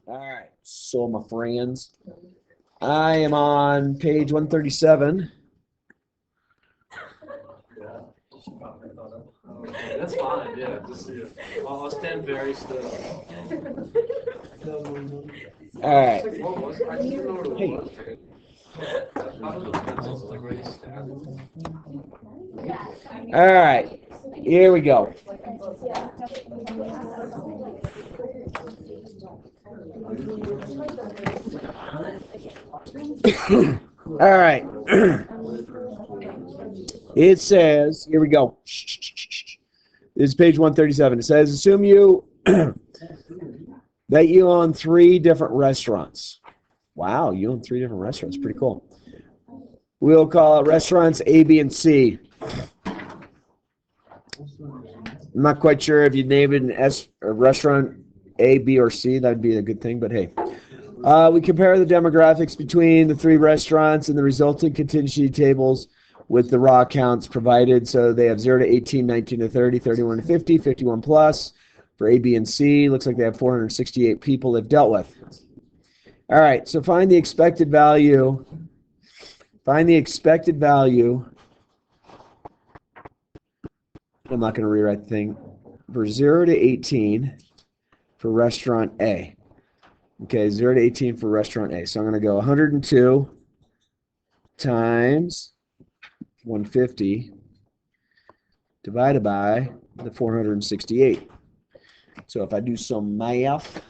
All right, so my friends, I am on page 137. That's fine, yeah. Just I'll stand very still. All right. What was it? I didn't even know what it Hey. was. How do the pencils like where you stab? All right. Here we go. All right. It says, here we go. This is page 137. It says, assume you that you own 3 different restaurants. Wow, you own 3 different restaurants. Pretty cool. We'll call it restaurants A, B, and C. I'm not quite sure if you'd name it a restaurant A, B, or C. That'd be a good thing, but hey. We compare the demographics between the 3 restaurants and the resulting contingency tables with the raw counts provided. So they have 0 to 18, 19 to 30, 31 to 50, 51 plus. For A, B, and C, looks like they have 468 people they've dealt with. All right, so find the expected value. Find the expected value. I'm not going to rewrite the thing. For 0 to 18 for restaurant A. Okay, 0 to 18 for restaurant A. So I'm going to go 102 times 150 divided by the 468. So if I do some math,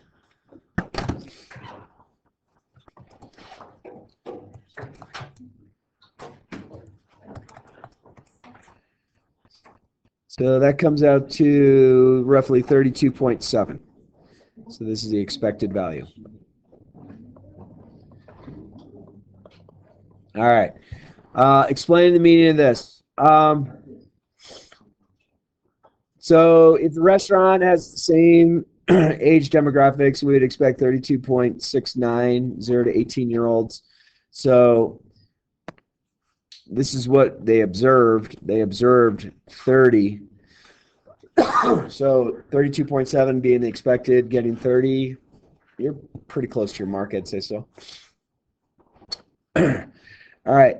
so that comes out to roughly 32.7. So this is the expected value. All right. Explain the meaning of this. So if the restaurant has the same age demographics, we would expect 32.69, 0 to 18-year-olds. So this is what they observed. They observed 30. So 32.7 being the expected, getting 30. You're pretty close to your mark, I'd say so. All right.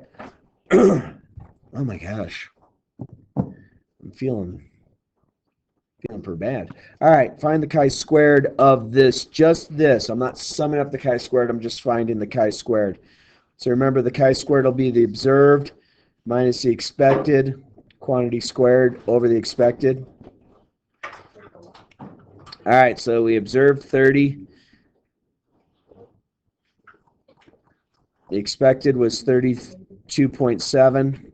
Oh my gosh. I'm feeling pretty bad. All right, find the chi-squared of this, just this. I'm not summing up the chi-squared, I'm just finding the chi-squared. So remember, the chi-squared will be the observed minus the expected quantity squared over the expected. All right, so we observed 30. The expected was 32.7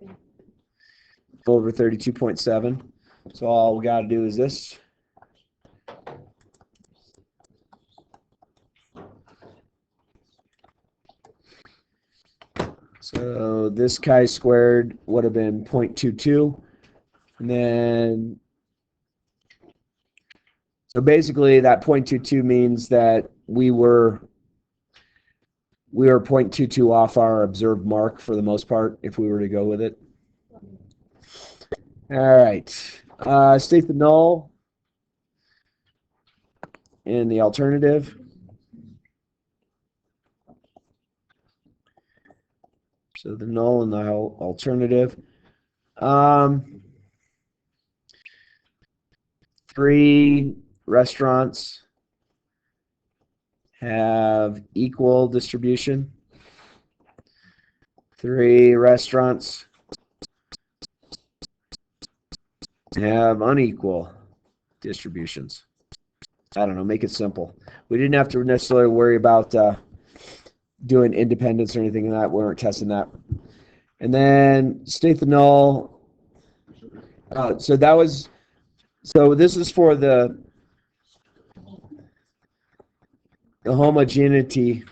over 32.7. So all we got to do is this. So this chi-squared would have been 0.22. And then, so basically that 0.22 means that we were 0.22 off our observed mark for the most part, if we were to go with it. All right. State the null and the alternative. So the null and the alternative. 3 restaurants have equal distribution. 3 restaurants have unequal distributions. I don't know, make it simple. We didn't have to necessarily worry about doing independence or anything like that. We weren't testing that. And then state the null. So this is for the homogeneity.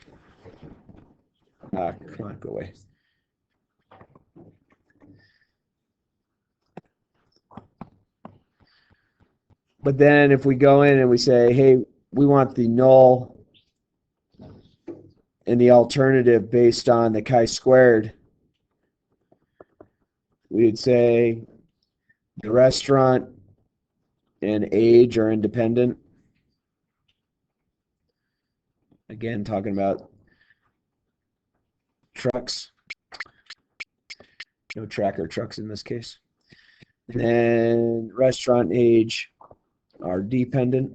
Come on, go away. But then if we go in and we say, hey, we want the null and the alternative based on the chi-squared, we would say the restaurant and age are independent. Again, talking about trucks. No tracker trucks in this case. And then restaurant age are dependent.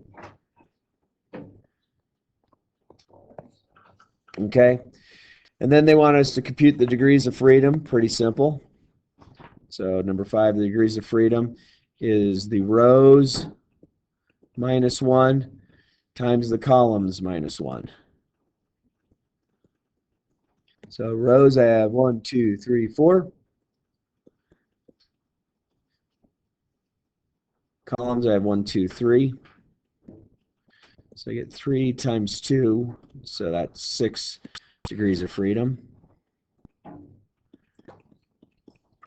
Okay. And then they want us to compute the degrees of freedom. Pretty simple. So number 5, the degrees of freedom is the rows minus 1 times the columns minus 1. So rows I have 1, 2, 3, 4. Columns I have 1, 2, 3. So I get 3 times 2, so that's 6 degrees of freedom.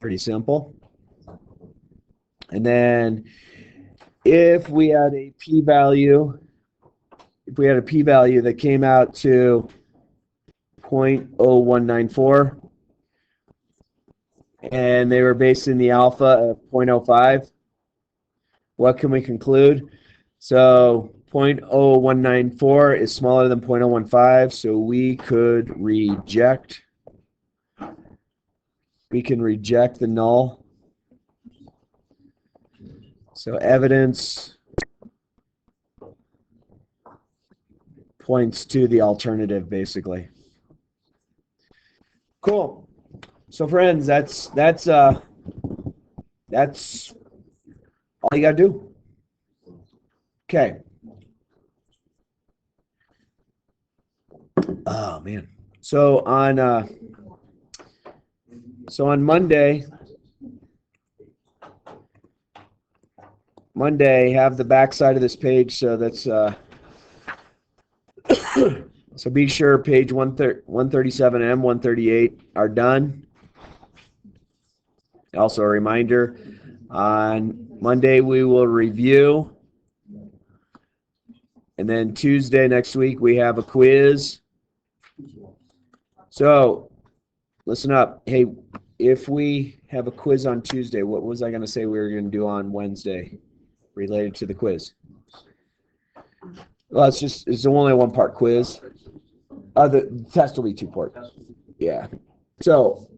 Pretty simple. And then if we had a p-value, that came out to 0.0194 and they were based in the alpha of 0.05, what can we conclude? So 0.0194 is smaller than 0.015, so we can reject the null. So evidence points to the alternative, basically. Cool. So friends, that's all you gotta do. Okay. Oh man. So on Monday, have the back side of this page. So that's so be sure page 137 and 138 are done. Also a reminder, on Monday we will review. And then Tuesday next week we have a quiz. So listen up. Hey, if we have a quiz on Tuesday, what was I going to say we were going to do on Wednesday related to the quiz? Well, it's only a one-part quiz. The test will be 2 parts. Yeah. So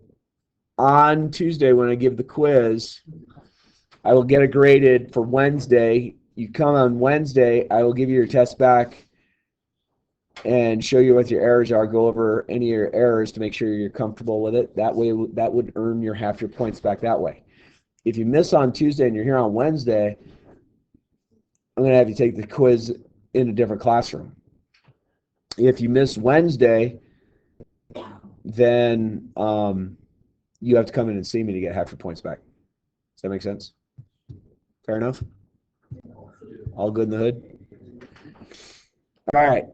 on Tuesday when I give the quiz, I will get it graded for Wednesday. You come on Wednesday, I will give you your test back and show you what your errors are, go over any of your errors to make sure you're comfortable with it. That way, that would earn half your points back that way. If you miss on Tuesday and you're here on Wednesday, I'm going to have you take the quiz in a different classroom. If you miss Wednesday, then you have to come in and see me to get half your points back. Does that make sense? Fair enough? All good in the hood? All right.